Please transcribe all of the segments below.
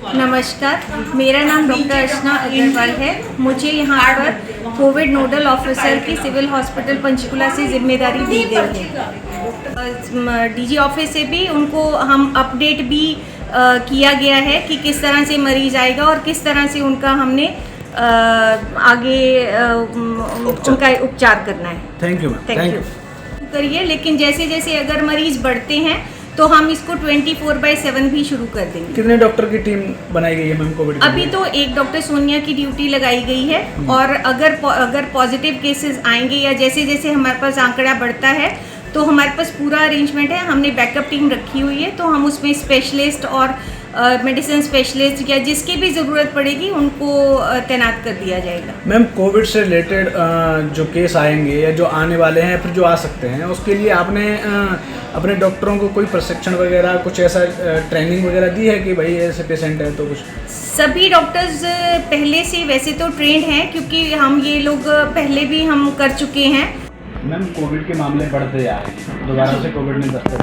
नमस्कार, मेरा नाम डॉक्टर अर्चना अग्रवाल है। मुझे यहाँ पर कोविड नोडल ऑफिसर की सिविल हॉस्पिटल पंचकुला से जिम्मेदारी दी गई है। डीजी ऑफिस से भी उनको हम अपडेट भी किया गया है कि किस तरह से मरीज आएगा और किस तरह से उनका हमने आगे उनका उपचार करना है। Thank you ma'am. Thank you करिए, लेकिन जैसे जैसे अगर मरीज बढ़ते हैं तो हम इसको 24/7 भी शुरू कर देंगे। कितने डॉक्टर की टीम बनाई गई है मैम कोविड? अभी तो एक डॉक्टर सोनिया की ड्यूटी लगाई गई है और अगर पॉजिटिव केसेस आएंगे या जैसे जैसे हमारे पास आंकड़ा बढ़ता है तो हमारे पास पूरा अरेंजमेंट है। हमने बैकअप टीम रखी हुई है, तो हम उसमें स्पेशलिस्ट और मेडिसिन स्पेशलिस्ट या जिसकी भी ज़रूरत पड़ेगी उनको तैनात कर दिया जाएगा। मैम कोविड से रिलेटेड जो केस आएंगे या जो आने वाले हैं फिर जो आ सकते हैं उसके लिए आपने अपने डॉक्टरों को कोई प्रशिक्षण वगैरह कुछ ऐसा ट्रेनिंग वगैरह दी है कि भाई ऐसे पेशेंट है तो कुछ? सभी डॉक्टर्स पहले से वैसे तो ट्रेंड हैं, क्योंकि हम ये लोग पहले भी हम कर चुके हैं। मैम कोविड के मामले बढ़ते जा रहे हैं, दोबारा से कोविड ने दस्तक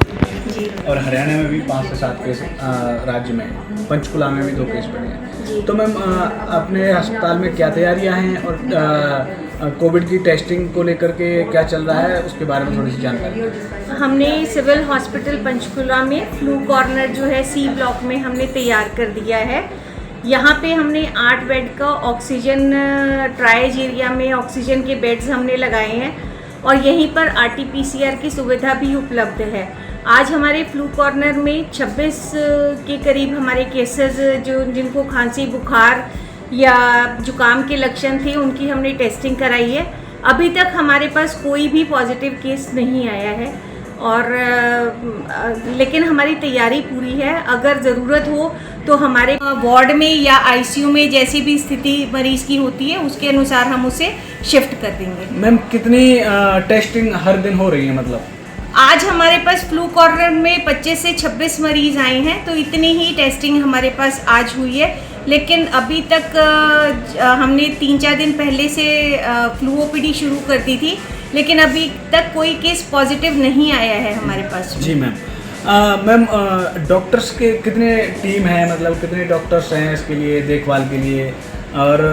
दी और हरियाणा में भी 5 से 7 केस राज्य में, पंचकुला में भी 2 केस पड़े हैं। तो मैम अपने अस्पताल में क्या तैयारियां हैं और कोविड की टेस्टिंग को लेकर के क्या चल रहा है उसके बारे में थोड़ी सी जानकारी? हमने सिविल हॉस्पिटल पंचकुला में फ्लू कॉर्नर जो है C ब्लॉक में हमने तैयार कर दिया है। यहाँ पे हमने 8 बेड का ऑक्सीजन ट्रायज एरिया में ऑक्सीजन के बेड्स हमने लगाए हैं और यहीं पर RT-PCR की सुविधा भी उपलब्ध है। आज हमारे फ्लू कॉर्नर में 26 के करीब हमारे केसेस जो जिनको खांसी बुखार या जुकाम के लक्षण थे उनकी हमने टेस्टिंग कराई है। अभी तक हमारे पास कोई भी पॉजिटिव केस नहीं आया है और लेकिन हमारी तैयारी पूरी है। अगर ज़रूरत हो तो हमारे वार्ड में या ICU में जैसी भी स्थिति मरीज की होती है उसके अनुसार हम उसे शिफ्ट कर देंगे। मैम कितनी टेस्टिंग हर दिन हो रही है? मतलब आज हमारे पास फ्लू कॉर्नर में 25 से 26 मरीज आए हैं, तो इतनी ही टेस्टिंग हमारे पास आज हुई है। लेकिन अभी तक हमने 3-4 दिन पहले से फ्लू OPD शुरू कर दी थी, लेकिन अभी तक कोई केस पॉजिटिव नहीं आया है हमारे पास। जी मैम। मैम डॉक्टर्स के कितने टीम है, मतलब कितने डॉक्टर्स हैं इसके लिए देखभाल के लिए और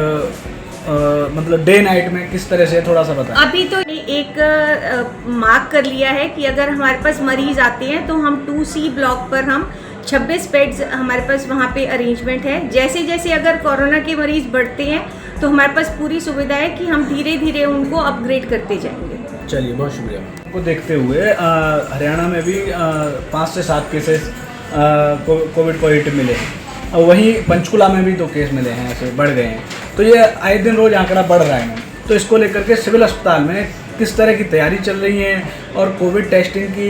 मतलब डे नाइट में किस तरह से थोड़ा सा बताएं? अभी तो एक मार्क कर लिया है कि अगर हमारे पास मरीज आते हैं तो हम 2C ब्लॉक पर हम 26 बेड्स हमारे पास वहाँ पे अरेंजमेंट है। जैसे जैसे अगर कोरोना के मरीज बढ़ते हैं तो हमारे पास पूरी सुविधा है कि हम धीरे धीरे उनको अपग्रेड करते जाएंगे। चलिए बहुत शुक्रिया। को देखते हुए हरियाणा में भी 5 से 7 केसेस कोविड पॉजिटिव मिले हैं और वहीं पंचकुला में भी 2 केस मिले हैं, ऐसे बढ़ गए हैं। तो ये आए दिन रोज आंकड़ा बढ़ रहा है। तो इसको लेकर के सिविल अस्पताल में किस तरह की तैयारी चल रही है और कोविड टेस्टिंग की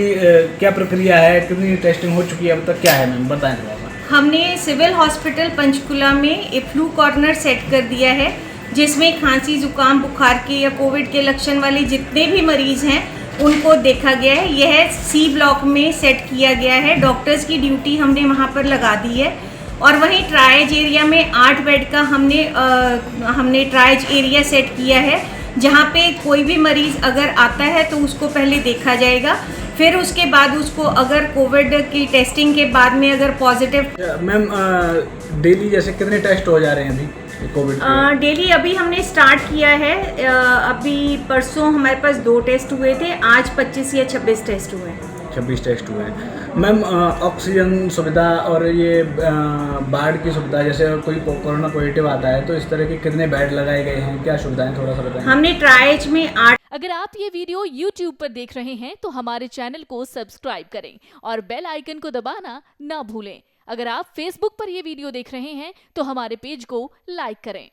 क्या प्रक्रिया है, कितनी टेस्टिंग हो चुकी है अब तक, क्या है मैम बताएं थोड़ा सा। हमने सिविल हॉस्पिटल पंचकुला में एक फ्लू कॉर्नर सेट कर दिया है जिसमें खांसी जुकाम बुखार के या कोविड के लक्षण वाले जितने भी मरीज हैं उनको देखा गया है। यह C ब्लॉक में सेट किया गया है। डॉक्टर्स की ड्यूटी हमने वहाँ पर लगा दी है और वहीं ट्रायज एरिया में 8 बेड का हमने ट्रायज एरिया सेट किया है, जहाँ पे कोई भी मरीज़ अगर आता है तो उसको पहले देखा जाएगा, फिर उसके बाद उसको अगर कोविड की टेस्टिंग के बाद में अगर पॉजिटिव। मैम डेली जैसे कितने टेस्ट हो जा रहे हैं अभी कोविड? डेली अभी हमने स्टार्ट किया है। अभी परसों हमारे पास 2 टेस्ट हुए थे, आज 25 या 26 टेस्ट हुए हैं। 26 टेस्ट हुए हैं। मैम ऑक्सीजन सुविधा और ये बाढ़ की सुविधा, जैसे कोई कोरोना पॉजिटिव आता है तो इस तरह के कितने बेड लगाए गए हैं, क्या सुविधाएं थोड़ा सा बताएं? हमने ट्रायज में 8। अगर आप ये वीडियो YouTube पर देख रहे हैं तो हमारे चैनल को सब्सक्राइब करें और बेल आइकन को दबाना ना भूलें। अगर आप Facebook पर ये वीडियो देख रहे हैं तो हमारे पेज को लाइक करें।